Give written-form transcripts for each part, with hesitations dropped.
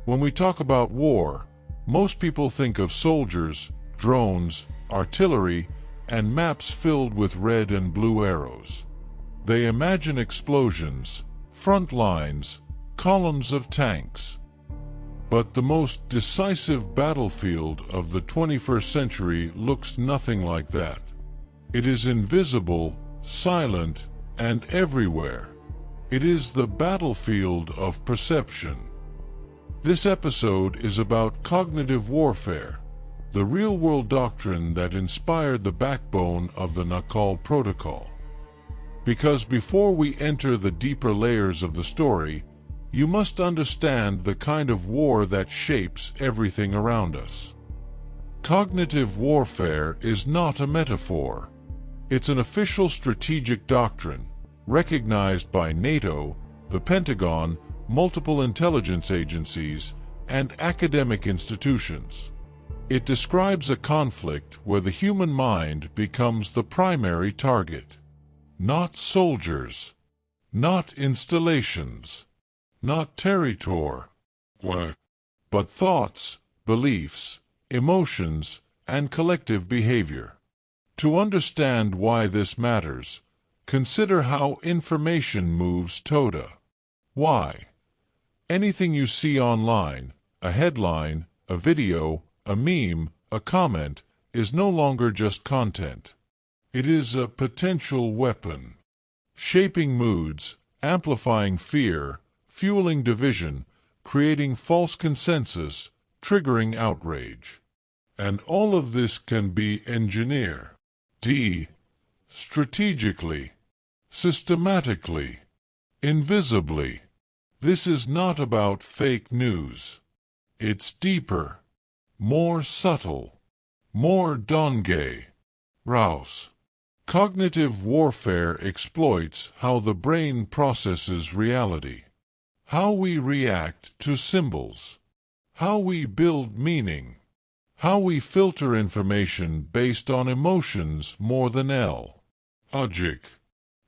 When we talk about war, most people think of soldiers, drones, artillery, and maps filled with red and blue arrows. They imagine explosions, front lines, columns of tanks. But the most decisive battlefield of the 21st century looks nothing like that. It is invisible, silent, and everywhere. It is the battlefield of perception. This episode is about cognitive warfare, the real-world doctrine that inspired the backbone of the Naacal Protocol. Because before we enter the deeper layers of the story, you must understand the kind of war that shapes everything around us. Cognitive warfare is not a metaphor. It's an official strategic doctrine, recognized by NATO, the Pentagon, multiple intelligence agencies, and academic institutions. It describes a conflict where the human mind becomes the primary target. Not soldiers, not installations, not territory, but thoughts, beliefs, emotions, and collective behavior. To understand why this matters, consider how information moves today. Why? Anything you see online, a headline, a video, a meme, a comment, is no longer just content. It is a potential weapon, shaping moods, amplifying fear, fueling division, creating false consensus, triggering outrage. And all of this can be engineered. Strategically, systematically, invisibly. This is not about fake news. It's deeper, more subtle, more dangereux. Rouse. Cognitive warfare exploits how the brain processes reality, how we react to symbols, how we build meaning, how we filter information based on emotions more than logic.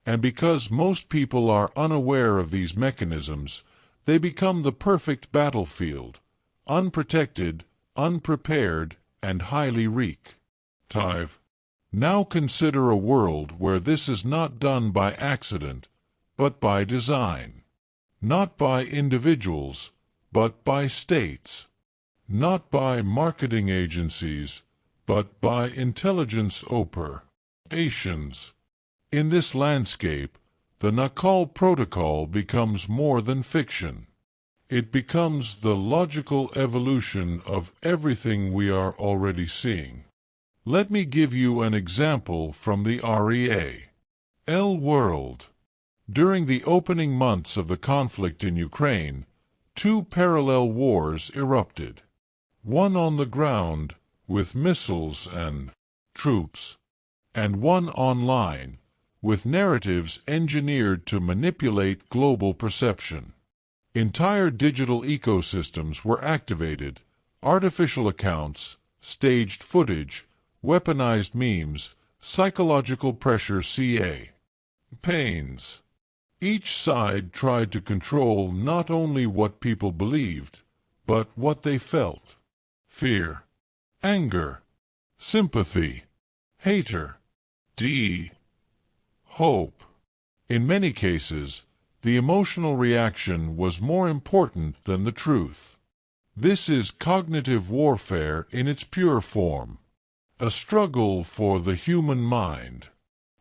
And because most people are unaware of these mechanisms, they become the perfect battlefield, unprotected, unprepared, and highly reactive. Now consider a world where this is not done by accident, but by design. Not by individuals, but by states. Not by marketing agencies, but by intelligence operations. In this landscape, the Naacal Protocol becomes more than fiction. It becomes the logical evolution of everything we are already seeing. Let me give you an example from the real world. During the opening months of the conflict in Ukraine, two parallel wars erupted. One on the ground, with missiles and troops, and one online, with narratives engineered to manipulate global perception. Entire digital ecosystems were activated, artificial accounts, staged footage, weaponized memes, psychological pressure pains. Each side tried to control not only what people believed, but what they felt. Fear, anger, sympathy, hatred, hope. In many cases, the emotional reaction was more important than the truth. This is cognitive warfare in its pure form. A struggle for the human mind.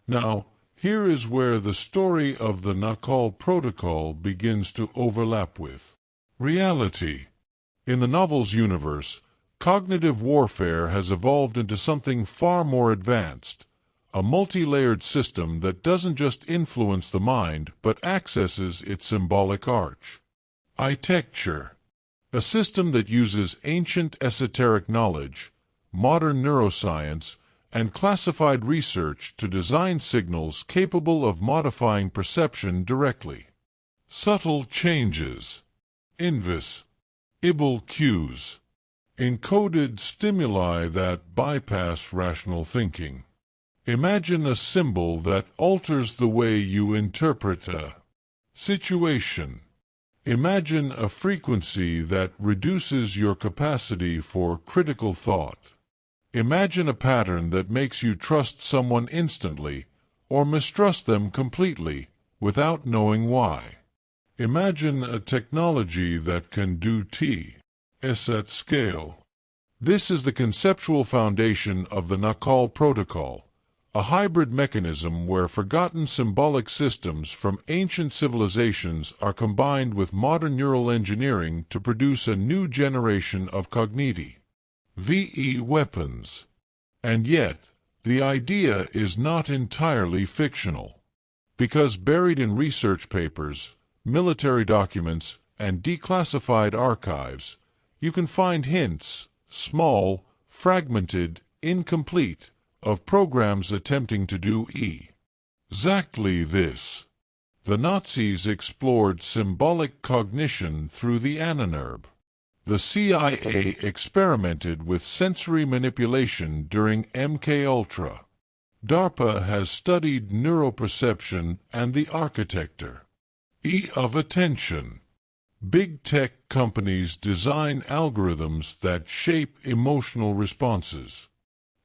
Now, here is where the story of the Naacal Protocol begins to overlap with reality. In the novel's universe, cognitive warfare has evolved into something far more advanced, a multi-layered system that doesn't just influence the mind but accesses its symbolic architecture. A system that uses ancient esoteric knowledge, modern neuroscience, and classified research to design signals capable of modifying perception directly. Subtle changes, invisible cues, encoded stimuli that bypass rational thinking. Imagine a symbol that alters the way you interpret a situation. Imagine a frequency that reduces your capacity for critical thought. Imagine a pattern that makes you trust someone instantly or mistrust them completely without knowing why. Imagine a technology that can do TS at scale. This is the conceptual foundation of the Naacal Protocol, a hybrid mechanism where forgotten symbolic systems from ancient civilizations are combined with modern neural engineering to produce a new generation of cogniti VE weapons. And yet, the idea is not entirely fictional. Because buried in research papers, military documents, and declassified archives, you can find hints, small, fragmented, incomplete, of programs attempting to do exactly this. The Nazis explored symbolic cognition through the ananerb. The CIA experimented with sensory manipulation during MKUltra. DARPA has studied neuroperception and the architecture of attention. Big tech companies design algorithms that shape emotional responses.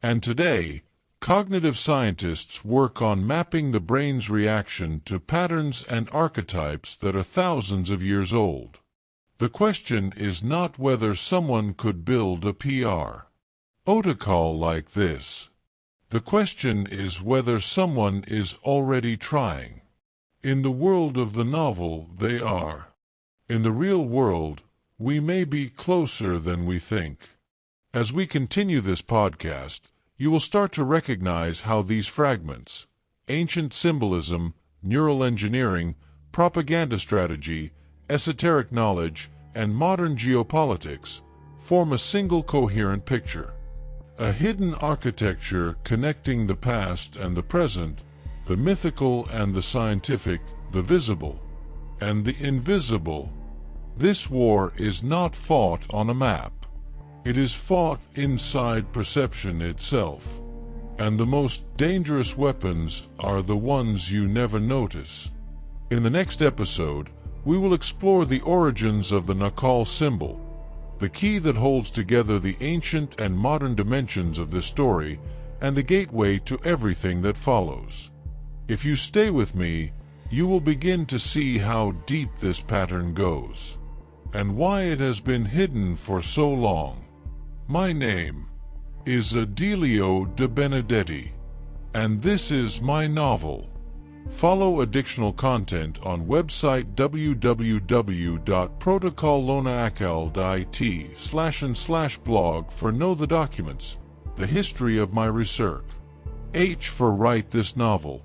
And today, cognitive scientists work on mapping the brain's reaction to patterns and archetypes that are thousands of years old. The question is not whether someone could build a protocol like this. The question is whether someone is already trying. In the world of the novel, they are. In the real world, we may be closer than we think. As we continue this podcast, you will start to recognize how these fragments, ancient symbolism, neural engineering, propaganda strategy, esoteric knowledge, and modern geopolitics, form a single coherent picture. A hidden architecture connecting the past and the present, the mythical and the scientific, the visible and the invisible. This war is not fought on a map. It is fought inside perception itself. And the most dangerous weapons are the ones you never notice. In the next episode, we will explore the origins of the Naacal symbol, the key that holds together the ancient and modern dimensions of this story, and the gateway to everything that follows. If you stay with me, you will begin to see how deep this pattern goes, and why it has been hidden for so long. My name is Adelio Debenedetti, and this is my novel. Follow additional content on website www.protocollonacal.it/blog for Know the Documents, the history of my research. H for write this novel.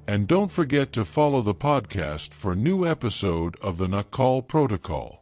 And don't forget to follow the podcast for new episode of the Naacal Protocol.